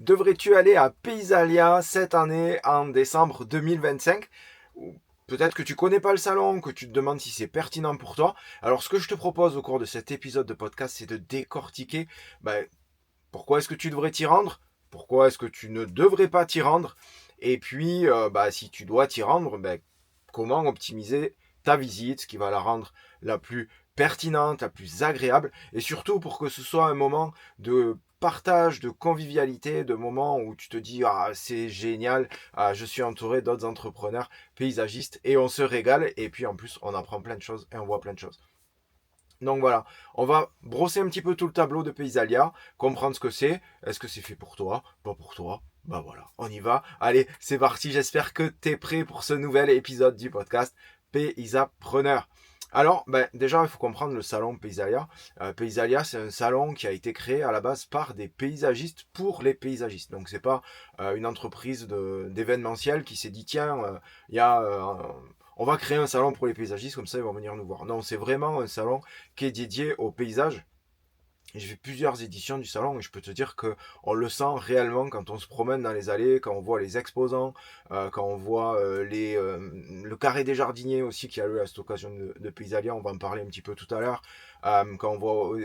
devrais-tu aller à Paysalia cette année en décembre 2025? Ou peut-être que tu connais pas le salon, que tu te demandes si c'est pertinent pour toi. Alors ce que je te propose au cours de cet épisode de podcast, c'est de décortiquer pourquoi est-ce que tu devrais t'y rendre, pourquoi est-ce que tu ne devrais pas t'y rendre, et puis si tu dois t'y rendre, comment optimiser ta visite, ce qui va la rendre la plus pertinente, la plus agréable, et surtout pour que ce soit un moment de partage, de convivialité, de moments où tu te dis ah c'est génial, je suis entouré d'autres entrepreneurs paysagistes et on se régale et puis en plus on apprend plein de choses et on voit plein de choses. Donc voilà, on va brosser un petit peu tout le tableau de Paysalia, comprendre ce que c'est, est-ce que c'est fait pour toi, pas pour toi, bah voilà, on y va. Allez, c'est parti, j'espère que tu es prêt pour ce nouvel épisode du podcast Paysapreneur. Alors, déjà, il faut comprendre le salon Paysalia. Paysalia, c'est un salon qui a été créé à la base par des paysagistes pour les paysagistes. Donc, c'est pas une entreprise d'événementiel qui s'est dit tiens, il y a on va créer un salon pour les paysagistes, comme ça ils vont venir nous voir. Non, c'est vraiment un salon qui est dédié au paysage. J'ai fait plusieurs éditions du salon et je peux te dire que on le sent réellement quand on se promène dans les allées, quand on voit les exposants, quand on voit le carré des jardiniers aussi qui a lieu à cette occasion de Paysalia, on va en parler un petit peu tout à l'heure. Quand on voit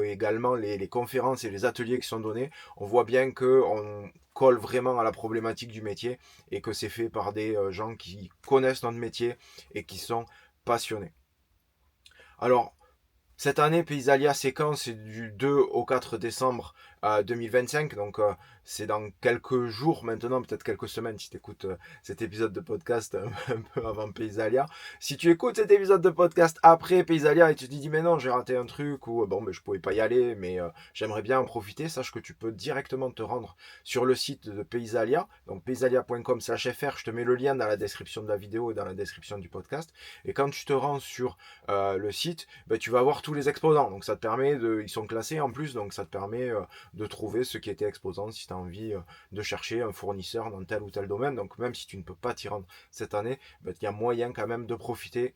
également les conférences et les ateliers qui sont donnés, on voit bien que on colle vraiment à la problématique du métier et que c'est fait par des gens qui connaissent notre métier et qui sont passionnés. Alors, cette année, Paysalia Séquence, c'est du 2 au 4 décembre 2025. Donc, c'est dans quelques jours maintenant, peut-être quelques semaines, si tu écoutes cet épisode de podcast un peu avant Paysalia. Si tu écoutes cet épisode de podcast après Paysalia et tu te dis, mais non, j'ai raté un truc, ou bon, je pouvais pas y aller, mais j'aimerais bien en profiter, sache que tu peux directement te rendre sur le site de Paysalia, donc paysalia.com/fr. Je te mets le lien dans la description de la vidéo et dans la description du podcast. Et quand tu te rends sur le site, tu vas voir tous les exposants. Donc ça te permet ils sont classés en plus, donc ça te permet de trouver ceux qui étaient exposants si tu as envie de chercher un fournisseur dans tel ou tel domaine. Donc même si tu ne peux pas t'y rendre cette année, il y a moyen quand même de profiter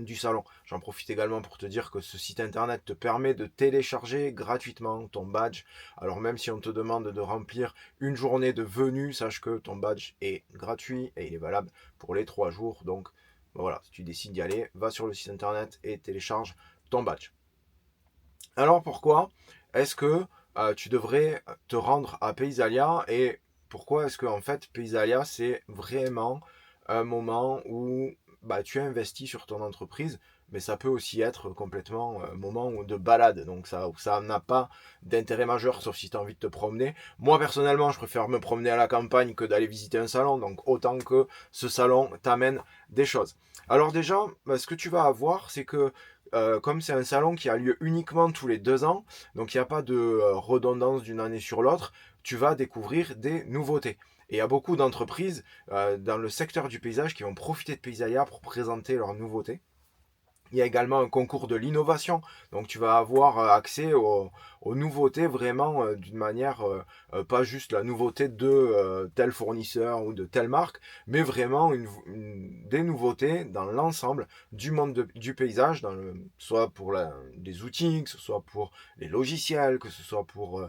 du salon. J'en profite également pour te dire que ce site internet te permet de télécharger gratuitement ton badge. Alors même si on te demande de remplir une journée de venue, sache que ton badge est gratuit et il est valable pour les 3 jours. Donc voilà, si tu décides d'y aller, va sur le site internet et télécharge ton badge. Alors pourquoi est-ce que tu devrais te rendre à Paysalia et pourquoi est-ce que en fait Paysalia c'est vraiment un moment où tu investis sur ton entreprise, mais ça peut aussi être complètement un moment de balade, donc ça n'a pas d'intérêt majeur sauf si tu as envie de te promener. Moi personnellement je préfère me promener à la campagne que d'aller visiter un salon, donc autant que ce salon t'amène des choses. Alors déjà, ce que tu vas avoir, c'est que comme c'est un salon qui a lieu uniquement tous les 2 ans, donc il n'y a pas de redondance d'une année sur l'autre, tu vas découvrir des nouveautés. Et il y a beaucoup d'entreprises dans le secteur du paysage qui vont profiter de Paysalia pour présenter leurs nouveautés. Il y a également un concours de l'innovation, donc tu vas avoir accès aux nouveautés vraiment d'une manière, pas juste la nouveauté de tel fournisseur ou de telle marque, mais vraiment des nouveautés dans l'ensemble du monde du paysage, soit pour les outils, que ce soit pour les logiciels, que ce soit pour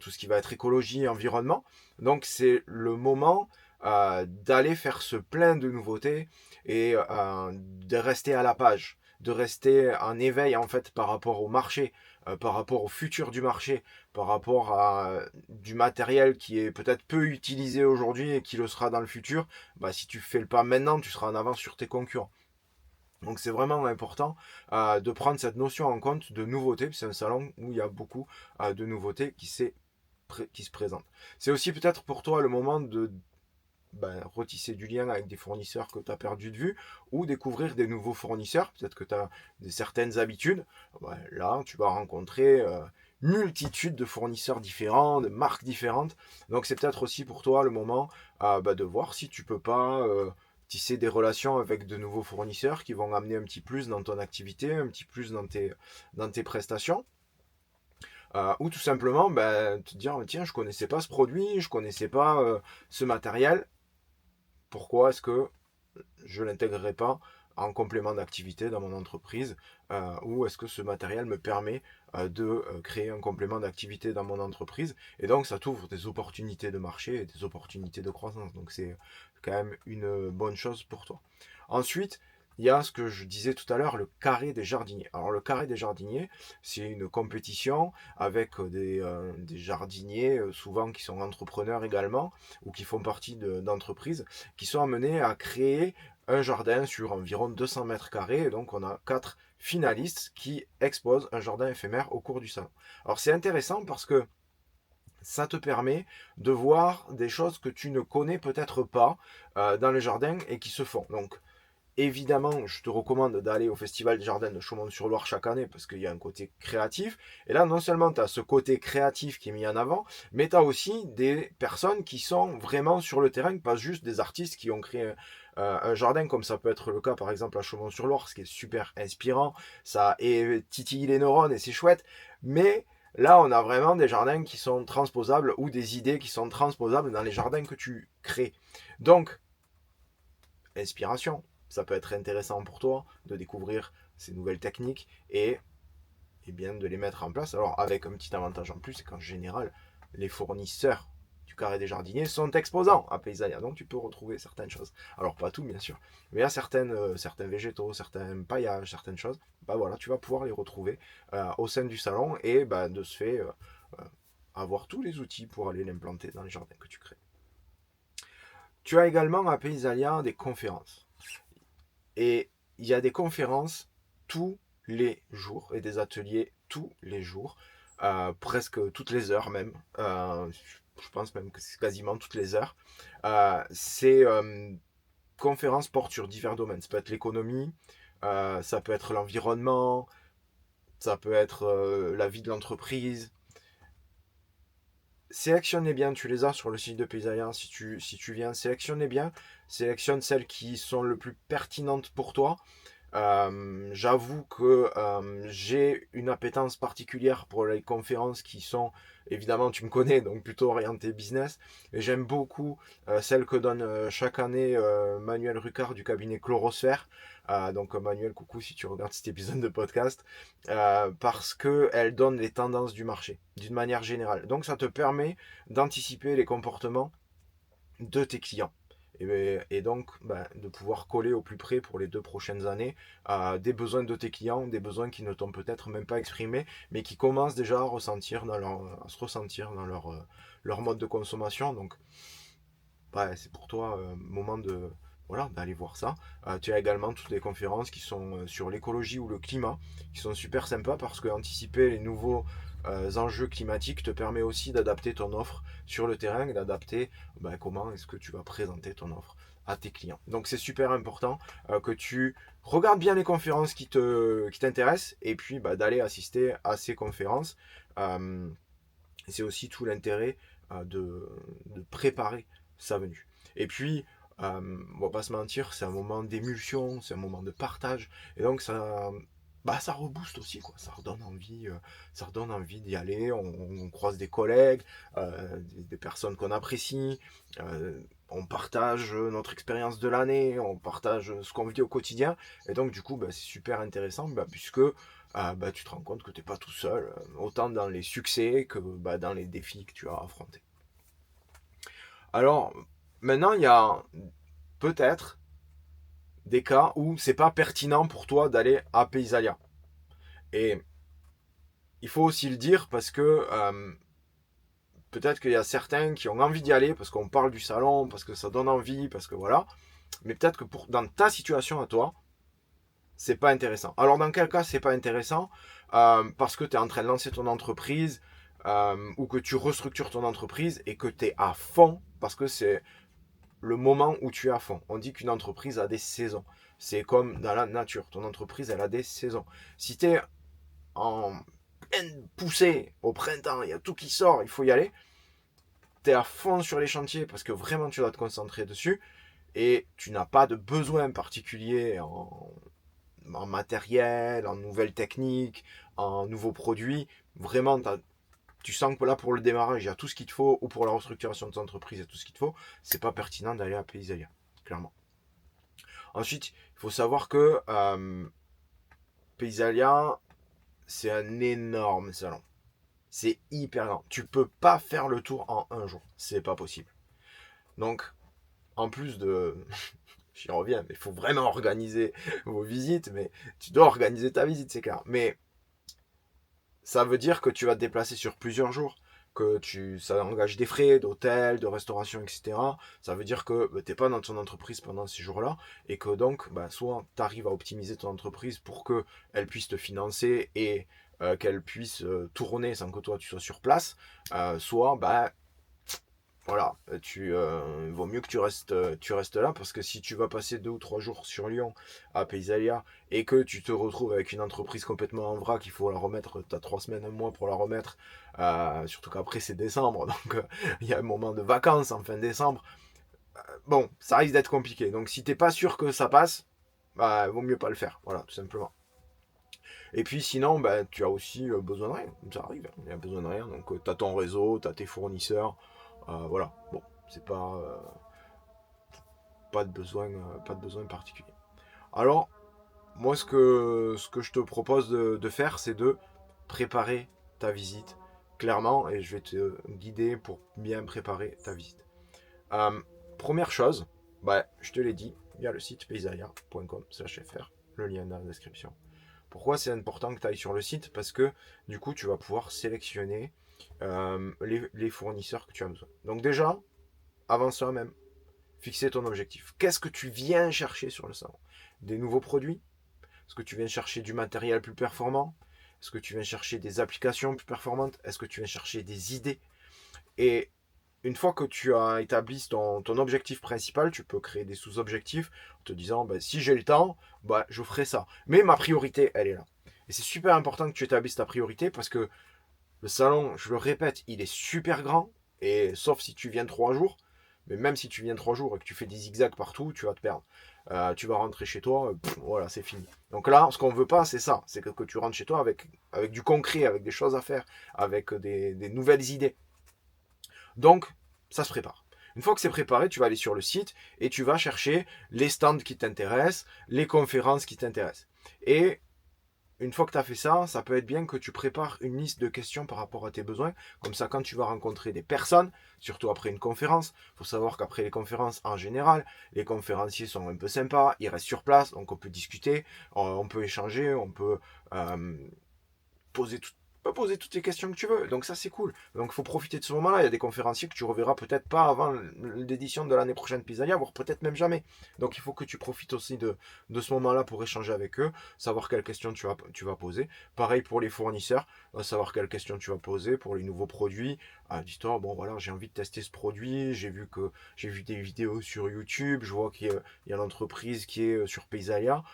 tout ce qui va être écologie, environnement. Donc c'est le moment d'aller faire ce plein de nouveautés et de rester à la page, de rester en éveil en fait par rapport au marché, par rapport au futur du marché, par rapport à du matériel qui est peut-être peu utilisé aujourd'hui et qui le sera dans le futur. Si tu fais le pas maintenant, tu seras en avance sur tes concurrents. Donc c'est vraiment important de prendre cette notion en compte de nouveauté. C'est un salon où il y a beaucoup de nouveautés qui se présentent. C'est aussi peut-être pour toi le moment de retisser du lien avec des fournisseurs que tu as perdu de vue ou découvrir des nouveaux fournisseurs. Peut-être que tu as certaines habitudes. Là, tu vas rencontrer multitude de fournisseurs différents, de marques différentes. Donc c'est peut-être aussi pour toi le moment de voir si tu peux pas tisser des relations avec de nouveaux fournisseurs qui vont amener un petit plus dans ton activité, un petit plus dans tes prestations. Ou tout simplement te dire tiens je connaissais pas ce produit, je connaissais pas ce matériel, pourquoi est-ce que je ne l'intégrerai pas en complément d'activité dans mon entreprise, ou est-ce que ce matériel me permet de créer un complément d'activité dans mon entreprise. Et donc ça t'ouvre des opportunités de marché et des opportunités de croissance. Donc c'est quand même une bonne chose pour toi. Ensuite, il y a ce que je disais tout à l'heure, le carré des jardiniers. Alors le carré des jardiniers, c'est une compétition avec des jardiniers, souvent qui sont entrepreneurs également, ou qui font partie d'entreprises, qui sont amenés à créer un jardin sur environ 200 mètres carrés. Et donc on a 4 finalistes qui exposent un jardin éphémère au cours du salon. Alors c'est intéressant parce que ça te permet de voir des choses que tu ne connais peut-être pas dans le jardin et qui se font. Donc évidemment, je te recommande d'aller au Festival des Jardins de Chaumont-sur-Loire chaque année parce qu'il y a un côté créatif. Et là, non seulement tu as ce côté créatif qui est mis en avant, mais tu as aussi des personnes qui sont vraiment sur le terrain, pas juste des artistes qui ont créé un jardin, comme ça peut être le cas par exemple à Chaumont-sur-Loire, ce qui est super inspirant. Ça titille les neurones et c'est chouette. Mais là, on a vraiment des jardins qui sont transposables ou des idées qui sont transposables dans les jardins que tu crées. Donc, inspiration. Ça peut être intéressant pour toi de découvrir ces nouvelles techniques et bien de les mettre en place. Alors avec un petit avantage en plus, c'est qu'en général, les fournisseurs du carré des jardiniers sont exposants à Paysalia. Donc tu peux retrouver certaines choses. Alors pas tout bien sûr, mais il y a certains végétaux, certains paillages, certaines choses. Bah voilà, tu vas pouvoir les retrouver au sein du salon et bah, de ce fait avoir tous les outils pour aller l'implanter dans les jardins que tu crées. Tu as également à Paysalia des conférences. Et il y a des conférences tous les jours et des ateliers tous les jours, presque toutes les heures même. Je pense même que c'est quasiment toutes les heures. Ces conférences portent sur divers domaines. Ça peut être l'économie, ça peut être l'environnement, ça peut être la vie de l'entreprise. Sélectionnez bien, tu les as sur le site de Paysalia si tu viens, sélectionnez bien, sélectionne celles qui sont le plus pertinentes pour toi. J'avoue que j'ai une appétence particulière pour les conférences qui sont, évidemment tu me connais, donc plutôt orientées business. Et j'aime beaucoup celle que donne chaque année Manuel Rucard du cabinet Chlorosphère. Donc Manuel, coucou si tu regardes cet épisode de podcast. Parce qu'elle donne les tendances du marché, d'une manière générale. Donc ça te permet d'anticiper les comportements de tes clients. Et donc de pouvoir coller au plus près pour les 2 prochaines années des besoins de tes clients, des besoins qui ne t'ont peut-être même pas exprimés, mais qui commencent déjà à se ressentir dans leur mode de consommation. Donc c'est pour toi moment de voilà, d'aller voir ça. Tu as également toutes les conférences qui sont sur l'écologie ou le climat, qui sont super sympas parce que anticiper les nouveaux enjeux climatiques te permet aussi d'adapter ton offre sur le terrain et d'adapter comment est-ce que tu vas présenter ton offre à tes clients. Donc c'est super important que tu regardes bien les conférences qui t'intéressent et puis d'aller assister à ces conférences. C'est aussi tout l'intérêt de préparer sa venue. Et puis, on va pas se mentir, c'est un moment d'émulsion, c'est un moment de partage, et donc ça rebooste aussi, quoi. Ça redonne envie d'y aller. On croise des collègues, des personnes qu'on apprécie, on partage notre expérience de l'année, on partage ce qu'on vit au quotidien, et donc du coup, c'est super intéressant, puisque tu te rends compte que tu n'es pas tout seul, autant dans les succès que dans les défis que tu as affrontés. Alors, maintenant, il y a peut-être des cas où c'est pas pertinent pour toi d'aller à Paysalia. Et il faut aussi le dire parce que peut-être qu'il y a certains qui ont envie d'y aller parce qu'on parle du salon, parce que ça donne envie, parce que voilà. Mais peut-être que dans ta situation à toi, c'est pas intéressant. Alors dans quel cas c'est pas intéressant parce que tu es en train de lancer ton entreprise ou que tu restructures ton entreprise et que tu es à fond parce que c'est le moment où tu es à fond. On dit qu'une entreprise a des saisons. C'est comme dans la nature. Ton entreprise, elle a des saisons. Si tu es en pleine poussée au printemps, il y a tout qui sort, il faut y aller. Tu es à fond sur les chantiers parce que vraiment tu dois te concentrer dessus et tu n'as pas de besoin particulier en matériel, en nouvelles techniques, en nouveaux produits. Vraiment, tu sens que là, pour le démarrage, il y a tout ce qu'il te faut, ou pour la restructuration de ton entreprise, il y a tout ce qu'il te faut. C'est pas pertinent d'aller à Paysalia, clairement. Ensuite, il faut savoir que Paysalia, c'est un énorme salon. C'est hyper grand. Tu peux pas faire le tour en un jour. C'est pas possible. Donc, en plus de... J'y reviens, mais il faut vraiment organiser vos visites. Mais tu dois organiser ta visite, c'est clair. Mais ça veut dire que tu vas te déplacer sur plusieurs jours. Ça engage des frais d'hôtel, de restauration, etc. Ça veut dire que tu n'es pas dans ton entreprise pendant ces jours-là et que donc, soit tu arrives à optimiser ton entreprise pour qu'elle puisse te financer et qu'elle puisse tourner sans que toi tu sois sur place, soit voilà, vaut mieux que tu restes là parce que si tu vas passer 2 ou 3 jours sur Lyon à Paysalia et que tu te retrouves avec une entreprise complètement en vrac, il faut la remettre, tu as 3 semaines, un mois pour la remettre, surtout qu'après c'est décembre, donc il y a un moment de vacances en fin décembre. Bon, ça risque d'être compliqué. Donc si t'es pas sûr que ça passe, vaut mieux pas le faire, voilà, tout simplement. Et puis sinon, tu as aussi besoin de rien, ça arrive, hein. Il y a besoin de rien, donc tu as ton réseau, tu as tes fournisseurs, voilà, bon, c'est pas de besoin particulier. Alors, moi ce que je te propose de faire, c'est de préparer ta visite clairement, et je vais te guider pour bien préparer ta visite. Euh, Première chose, je te l'ai dit, il y a le site paysalia.com/fr, le lien dans la description. Pourquoi c'est important que tu ailles sur le site? Parce que du coup, tu vas pouvoir sélectionner les fournisseurs que tu as besoin. Donc déjà, avant ça même, fixer ton objectif. Qu'est-ce que tu viens chercher sur le salon? Des nouveaux produits? Est-ce que tu viens chercher du matériel plus performant? Est-ce que tu viens chercher des applications plus performantes? Est-ce que tu viens chercher des idées? Et une fois que tu as établi ton objectif principal, tu peux créer des sous-objectifs en te disant si j'ai le temps, je ferai ça. Mais ma priorité, elle est là. Et c'est super important que tu établisses ta priorité parce que le salon, je le répète, il est super grand. Et sauf si tu viens 3 jours, mais même si tu viens 3 jours et que tu fais des zigzags partout, tu vas te perdre. Tu vas rentrer chez toi, voilà, c'est fini. Donc là, ce qu'on veut pas, c'est ça. C'est que tu rentres chez toi avec du concret, avec des choses à faire, avec des nouvelles idées. Donc, ça se prépare. Une fois que c'est préparé, tu vas aller sur le site et tu vas chercher les stands qui t'intéressent, les conférences qui t'intéressent. Et une fois que tu as fait ça, ça peut être bien que tu prépares une liste de questions par rapport à tes besoins. Comme ça, quand tu vas rencontrer des personnes, surtout après une conférence, il faut savoir qu'après les conférences, en général, les conférenciers sont un peu sympas, ils restent sur place, donc on peut discuter, on peut échanger, on peut euh, poser poser toutes les questions que tu veux. Donc ça c'est cool. Donc il faut profiter de ce moment-là. Il y a des conférenciers que tu reverras peut-être pas avant l'édition de l'année prochaine Paysalia, voire peut-être même jamais. Donc il faut que tu profites aussi de ce moment-là pour échanger avec eux, savoir quelles questions tu vas poser. Pareil pour les fournisseurs, savoir quelles questions tu vas poser pour les nouveaux produits. Dis-toi, bon voilà, j'ai envie de tester ce produit, j'ai vu des vidéos sur YouTube, je vois qu'il y a l'entreprise qui est sur Paysalia.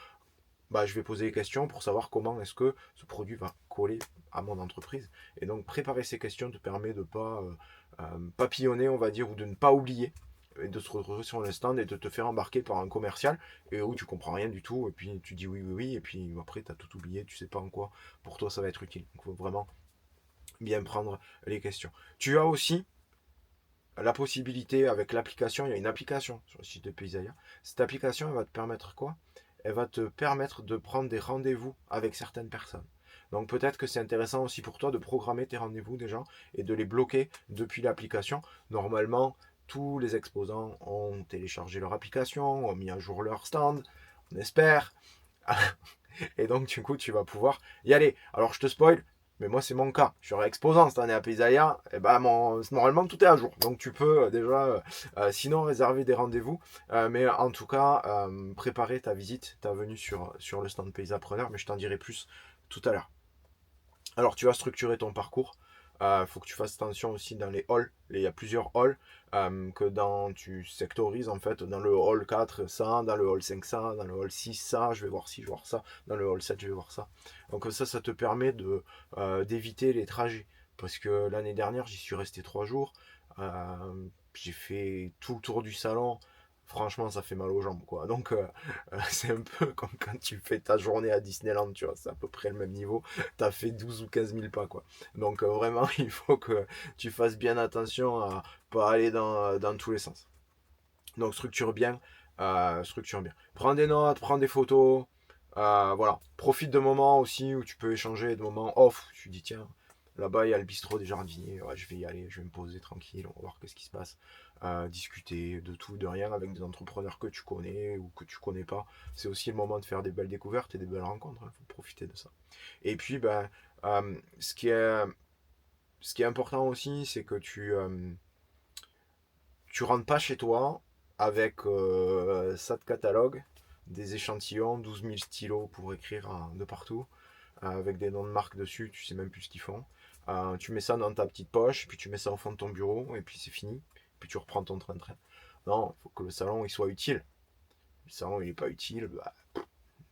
Je vais poser des questions pour savoir comment est-ce que ce produit va coller à mon entreprise. Et donc préparer ces questions te permet de ne pas papillonner, on va dire, ou de ne pas oublier, et de se retrouver sur le stand et de te faire embarquer par un commercial et où tu comprends rien du tout, et puis tu dis oui, oui, oui, et puis après tu as tout oublié, tu sais pas en quoi pour toi ça va être utile. Donc il faut vraiment bien prendre les questions. Tu as aussi la possibilité avec l'application, il y a une application sur le site de Paysalia. Cette application, elle va te permettre quoi? Elle va te permettre de prendre des rendez-vous avec certaines personnes. Donc peut-être que c'est intéressant aussi pour toi de programmer tes rendez-vous déjà et de les bloquer depuis l'application. Normalement, tous les exposants ont téléchargé leur application, ont mis à jour leur stand, on espère. Et donc, du coup, tu vas pouvoir y aller. Alors, je te spoil, mais moi, c'est mon cas. Je suis exposant cette année à Paysalia. Et normalement, tout est à jour. Donc, tu peux déjà, sinon, réserver des rendez-vous. Mais en tout cas, préparer ta visite, ta venue sur le stand Paysapreneur. Mais je t'en dirai plus tout à l'heure. Alors, tu vas structurer ton parcours. Il faut que tu fasses attention aussi dans les halls. Il y a plusieurs halls tu sectorises en fait dans le hall 4 ça, dans le hall 5 ça, dans le hall 6 ça, je vais voir ci, je vais voir ça, dans le hall 7 je vais voir ça. Donc ça te permet d'éviter les trajets. Parce que l'année dernière, j'y suis resté 3 jours. J'ai fait tout le tour du salon. Franchement, ça fait mal aux jambes, quoi. Donc, c'est un peu comme quand tu fais ta journée à Disneyland, tu vois. C'est à peu près le même niveau. T'as fait 12 ou 15 000 pas, quoi. Donc, vraiment, il faut que tu fasses bien attention à pas aller dans tous les sens. Donc, structure bien structure bien. Prends des notes, prends des photos. Voilà. Profite de moments aussi où tu peux échanger, de moments off. Tu dis, tiens, là-bas, il y a le bistrot des jardiniers. Ouais, je vais y aller, je vais me poser tranquille, on va voir qu'est-ce qui se passe. Discuter de tout, de rien avec des entrepreneurs que tu connais ou que tu connais pas. C'est aussi le moment de faire des belles découvertes et des belles rencontres. Il faut profiter de ça. Et puis, ce qui est important aussi, c'est que tu rentres pas chez toi avec ça de catalogue, des échantillons, 12 000 stylos pour écrire de partout, avec des noms de marques dessus, tu sais même plus ce qu'ils font. Tu mets ça dans ta petite poche, puis tu mets ça au fond de ton bureau, et puis c'est fini. Puis tu reprends ton train-train. Non, il faut que le salon il soit utile. Le salon il n'est pas utile, bah,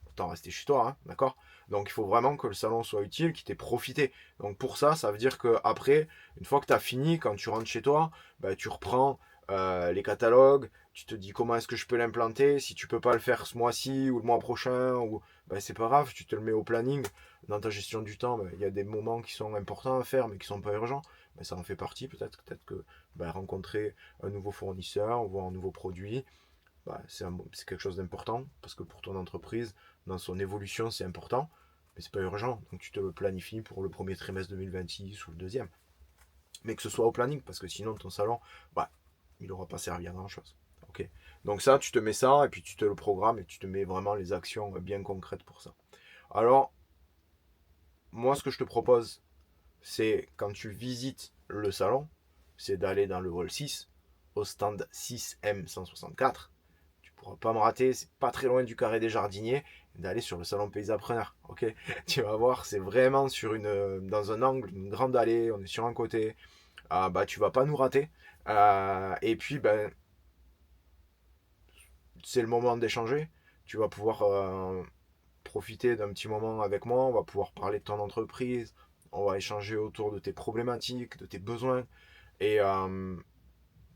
autant rester chez toi, hein, d'accord. Donc il faut vraiment que le salon soit utile, qu'il t'ait profité. Donc pour ça, ça veut dire que après, une fois que tu as fini, quand tu rentres chez toi, bah, tu reprends les catalogues, tu te dis comment est-ce que je peux l'implanter, si tu peux pas le faire ce mois-ci ou le mois prochain, ou bah, c'est pas grave, tu te le mets au planning. Dans ta gestion du temps, bah, il y a des moments qui sont importants à faire mais qui sont pas urgents. Bah, ça en fait partie, peut-être que bah, rencontrer un nouveau fournisseur, voir un nouveau produit, bah, c'est quelque chose d'important parce que pour ton entreprise, dans son évolution, c'est important, mais c'est pas urgent. Donc tu te le planifies pour le premier trimestre 2026 ou le deuxième. Mais que ce soit au planning parce que sinon ton salon, bah, il n'aura pas servi à grand chose. Ok. Donc ça, tu te mets ça et puis tu te le programmes et tu te mets vraiment les actions bien concrètes pour ça. Alors, moi, ce que je te propose, c'est quand tu visites le salon, c'est d'aller dans le hall 6, au stand 6M164. Tu pourras pas me rater, c'est pas très loin du carré des jardiniers, d'aller sur le salon Paysapreneur. Ok, tu vas voir, c'est vraiment dans un angle, une grande allée, on est sur un côté. Bah, tu vas pas nous rater. Et puis, ben, c'est le moment d'échanger. Tu vas pouvoir profiter d'un petit moment avec moi. On va pouvoir parler de ton entreprise. On va échanger autour de tes problématiques, de tes besoins. Et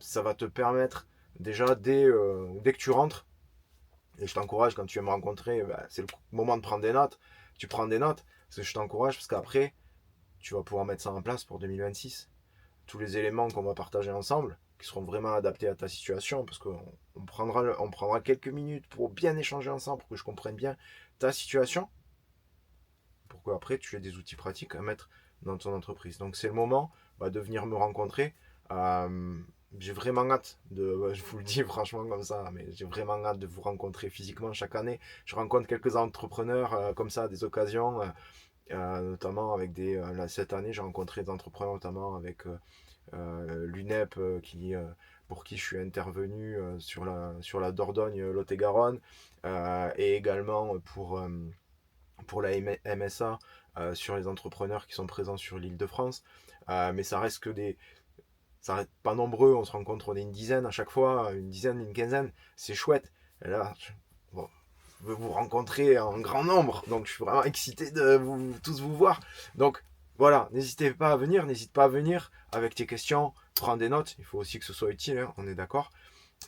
ça va te permettre, déjà, dès que tu rentres, et je t'encourage quand tu viens me rencontrer, bah, c'est le moment de prendre des notes. Tu prends des notes, parce que je t'encourage, parce qu'après, tu vas pouvoir mettre ça en place pour 2026. Tous les éléments qu'on va partager ensemble, qui seront vraiment adaptés à ta situation, parce qu'on prendra quelques minutes pour bien échanger ensemble, pour que je comprenne bien ta situation, pour qu'après tu aies des outils pratiques à mettre dans ton entreprise. Donc c'est le moment de venir me rencontrer. J'ai vraiment hâte je vous le dis franchement comme ça, mais j'ai vraiment hâte de vous rencontrer physiquement chaque année. Je rencontre quelques entrepreneurs comme ça, des occasions, notamment avec cette année, j'ai rencontré des entrepreneurs, notamment avec l'UNEP pour qui je suis intervenu sur la Dordogne Lot-et-Garonne, et également pour la MSA sur les entrepreneurs qui sont présents sur l'île de France. Mais ça reste pas nombreux, on se rencontre, on est une dizaine à chaque fois, une dizaine, une quinzaine, c'est chouette. Et là, bon, je veux vous rencontrer en grand nombre, donc je suis vraiment excité de tous vous voir. Donc voilà, n'hésite pas à venir avec tes questions, prends des notes, il faut aussi que ce soit utile, hein, on est d'accord.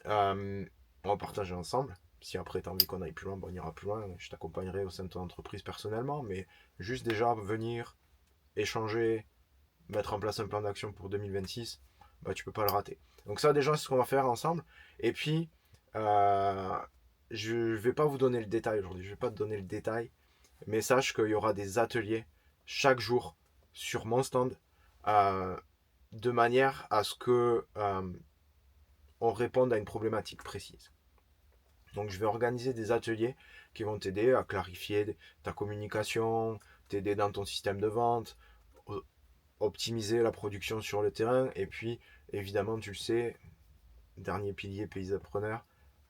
On va partager ensemble. Si après tu as envie qu'on aille plus loin, on ira plus loin. Je t'accompagnerai au sein de ton entreprise personnellement, mais juste déjà venir, échanger, mettre en place un plan d'action pour 2026, bah, tu peux pas le rater. Donc ça déjà c'est ce qu'on va faire ensemble. Et puis euh, je vais pas vous donner le détail aujourd'hui, je vais pas te donner le détail, mais sache qu'il y aura des ateliers chaque jour sur mon stand, euh, de manière à ce que on réponde à une problématique précise. Donc je vais organiser des ateliers qui vont t'aider à clarifier ta communication, t'aider dans ton système de vente, optimiser la production sur le terrain, et puis évidemment tu le sais, dernier pilier paysapreneur,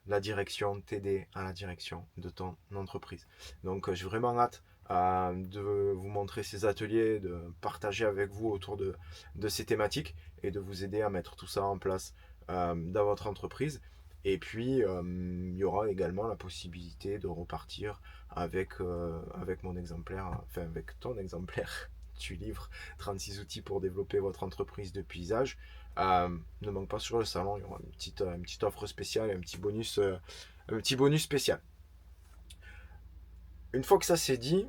la direction, t'aider à la direction de ton entreprise. Donc j'ai vraiment hâte de vous montrer ces ateliers, de partager avec vous autour de ces thématiques et de vous aider à mettre tout ça en place dans votre entreprise. Et puis il y aura également la possibilité de repartir avec mon exemplaire, enfin avec ton exemplaire du livre 36 outils pour développer votre entreprise de paysage. Ne manque pas sur le salon, il y aura une petite offre spéciale et un petit bonus spécial. Une fois que ça c'est dit,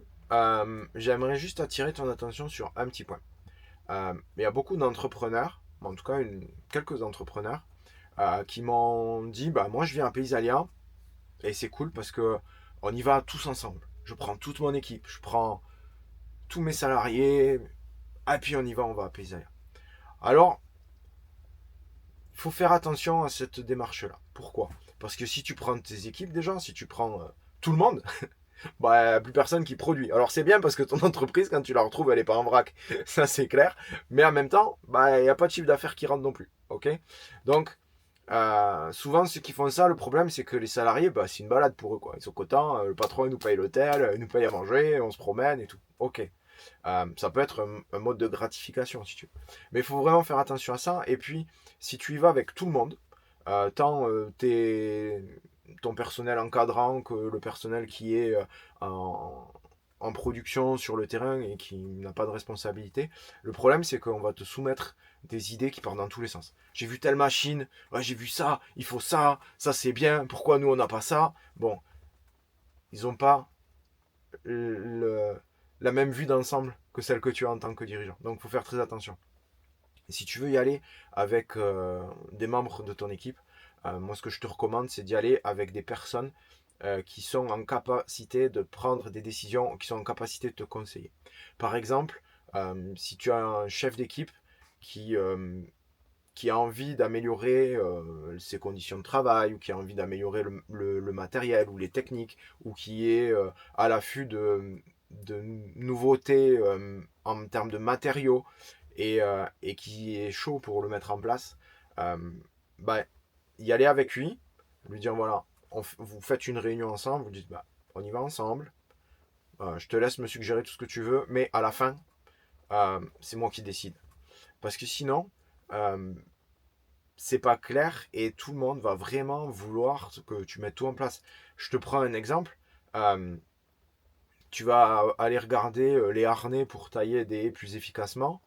j'aimerais juste attirer ton attention sur un petit point. Il y a beaucoup d'entrepreneurs, en tout cas quelques entrepreneurs, qui m'ont dit bah, moi je viens à Paysalia, Et c'est cool parce que on y va tous ensemble. Je prends toute mon équipe, je prends tous mes salariés, et puis on va à Paysalia. Alors, il faut faire attention à cette démarche-là. Pourquoi? Parce que si tu prends tes équipes déjà, si tu prends tout le monde, bah, plus personne qui produit. Alors c'est bien parce que ton entreprise, quand tu la retrouves, elle est pas en vrac. Ça c'est clair. Mais en même temps, bah, il n'y a pas de chiffre d'affaires qui rentre non plus. Ok. Donc, souvent ceux qui font ça, le problème c'est que les salariés, bah, c'est une balade pour eux. Quoi. Ils sont contents, le patron il nous paye l'hôtel, il nous paye à manger, on se promène et tout. Ok. Ça peut être un mode de gratification si tu veux. Mais il faut vraiment faire attention à ça. Et puis, si tu y vas avec tout le monde, tant ton personnel encadrant que le personnel qui est en, en production sur le terrain et qui n'a pas de responsabilité, le problème c'est qu'on va te soumettre des idées qui partent dans tous les sens. J'ai vu telle machine, ouais, j'ai vu ça, il faut ça, ça c'est bien, pourquoi nous on n'a pas ça? Bon, ils n'ont pas le, la même vue d'ensemble que celle que tu as en tant que dirigeant. Donc il faut faire très attention. Et si tu veux y aller avec des membres de ton équipe, moi ce que je te recommande, c'est d'y aller avec des personnes qui sont en capacité de prendre des décisions, qui sont en capacité de te conseiller. Par exemple, si tu as un chef d'équipe qui, euh, qui a envie d'améliorer ses conditions de travail, ou qui a envie d'améliorer le matériel ou les techniques, ou qui est à l'affût de nouveautés en termes de matériaux, et qui est chaud pour le mettre en place, euh, bah, y aller avec lui dire voilà, vous faites une réunion ensemble, vous dites bah, on y va ensemble, je te laisse me suggérer tout ce que tu veux, mais à la fin, c'est moi qui décide. Parce que sinon, euh, c'est pas clair et tout le monde va vraiment vouloir que tu mettes tout en place. Je te prends un exemple. Euh, Tu vas aller regarder les harnais pour tailler des haies plus efficacement.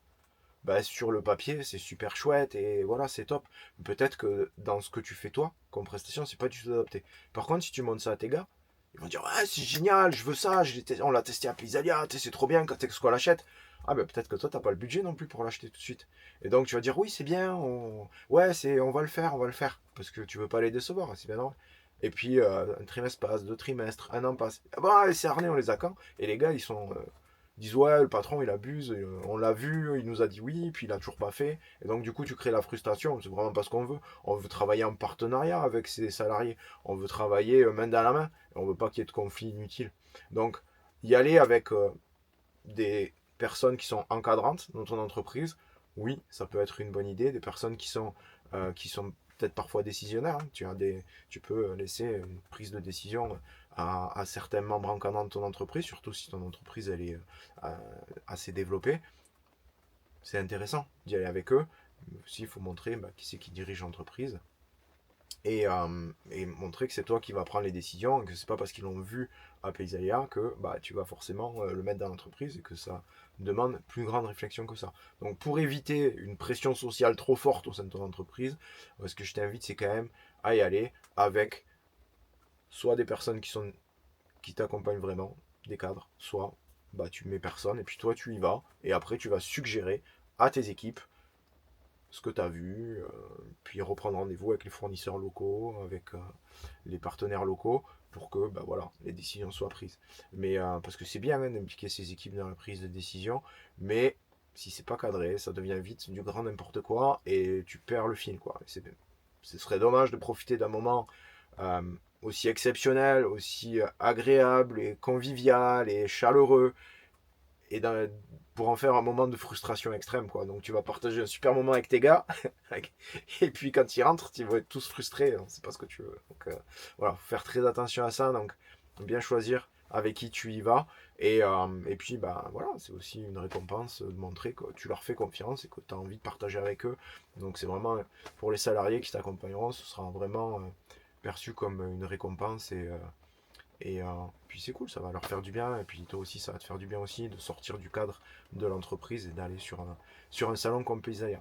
Bah, sur le papier, c'est super chouette et voilà, c'est top. Peut-être que dans ce que tu fais toi, comme prestation, c'est pas du tout adapté. Par contre, si tu montres ça à tes gars, ils vont dire ouais, c'est génial, je veux ça, on l'a testé à Paysalia, c'est trop bien quand Texco l'achète. Ah ben peut-être que toi t'as pas le budget non plus pour l'acheter tout de suite. Et donc tu vas dire oui c'est bien, ouais on va le faire, on va le faire. Parce que tu veux pas les décevoir, c'est bien normal. Et puis un trimestre passe, deux trimestres, un an passe. Ah bah ces harnais on les a quand? Et les gars ils disent ouais le patron il abuse, on l'a vu, il nous a dit oui, puis il a toujours pas fait. Et donc du coup tu crées la frustration, c'est vraiment pas ce qu'on veut. On veut travailler en partenariat avec ses salariés, on veut travailler main dans la main, on veut pas qu'il y ait de conflits inutiles. Donc y aller avec des personnes qui sont encadrantes dans ton entreprise, oui, ça peut être une bonne idée. Des personnes qui sont peut-être parfois décisionnaires. Hein. Tu peux laisser une prise de décision à certains membres encadrants de ton entreprise, surtout si ton entreprise elle est assez développée. C'est intéressant d'y aller avec eux. Aussi, il faut montrer qui c'est qui dirige l'entreprise et montrer que c'est toi qui vas prendre les décisions et que c'est pas parce qu'ils l'ont vu à Paysalia que tu vas forcément le mettre dans l'entreprise et que ça demande plus grande réflexion que ça. Donc pour éviter une pression sociale trop forte au sein de ton entreprise, ce que je t'invite c'est quand même à y aller avec soit des personnes qui t'accompagnent vraiment, des cadres, soit tu mets personne et puis toi tu y vas et après tu vas suggérer à tes équipes ce que tu as vu, puis reprendre rendez-vous avec les fournisseurs locaux, avec les partenaires locaux, pour que voilà, les décisions soient prises. Mais parce que c'est bien hein, d'impliquer ces équipes dans la prise de décision, mais si c'est pas cadré, ça devient vite du grand n'importe quoi et tu perds le fil. Quoi. Ce serait dommage de profiter d'un moment euh, aussi exceptionnel, aussi agréable et convivial et chaleureux et pour en faire un moment de frustration extrême quoi. Donc tu vas partager un super moment avec tes gars et puis quand ils rentrent ils vont être tous frustrés, on sait pas ce que tu veux. Donc voilà, faut faire très attention à ça, donc bien choisir avec qui tu y vas et puis voilà, c'est aussi une récompense de montrer que tu leur fais confiance et que tu as envie de partager avec eux. Donc c'est vraiment pour les salariés qui t'accompagneront, ce sera vraiment perçu comme une récompense et puis c'est cool, ça va leur faire du bien. Et puis toi aussi, ça va te faire du bien aussi de sortir du cadre de l'entreprise et d'aller sur un salon comme Paysalia.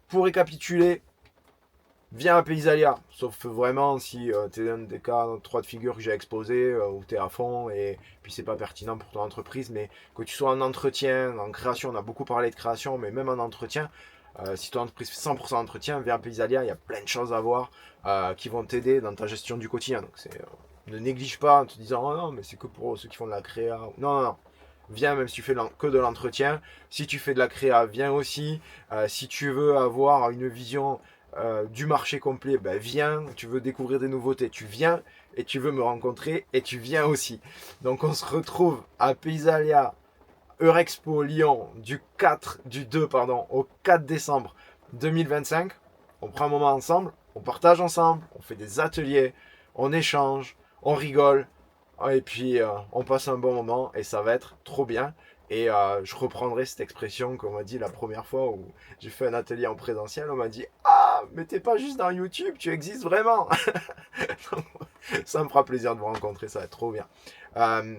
Pour récapituler, viens à Paysalia. Sauf vraiment si tu es un des cas, 3 de figure que j'ai exposé, où tu es à fond et puis c'est pas pertinent pour ton entreprise. Mais que tu sois en entretien, en création, on a beaucoup parlé de création, mais même en entretien, Si ton entreprise fait 100% d'entretien, viens à Paysalia, il y a plein de choses à voir qui vont t'aider dans ta gestion du quotidien. Donc ne néglige pas en te disant oh non mais c'est que pour ceux qui font de la créa. Non, non, non. Viens même si tu fais que de l'entretien. Si tu fais de la créa, viens aussi. Si tu veux avoir une vision du marché complet, ben viens. Tu veux découvrir des nouveautés, tu viens. Et tu veux me rencontrer et tu viens aussi. Donc on se retrouve à Paysalia Eurexpo Lyon du 2 au 4 décembre 2025. On prend un moment ensemble, on partage ensemble, on fait des ateliers, on échange, on rigole, et puis on passe un bon moment et ça va être trop bien. Et je reprendrai cette expression qu'on m'a dit la première fois où j'ai fait un atelier en présentiel. On m'a dit ah, mais t'es pas juste dans YouTube, tu existes vraiment. Ça me fera plaisir de vous rencontrer, ça va être trop bien. Euh,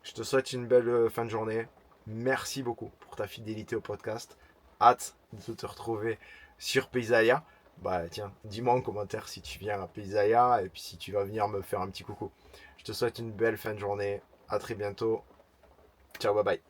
je te souhaite une belle fin de journée. Merci beaucoup pour ta fidélité au podcast. Hâte de te retrouver sur Paysalia. Bah tiens, dis-moi en commentaire si tu viens à Paysalia et puis si tu vas venir me faire un petit coucou. Je te souhaite une belle fin de journée. À très bientôt. Ciao, bye bye.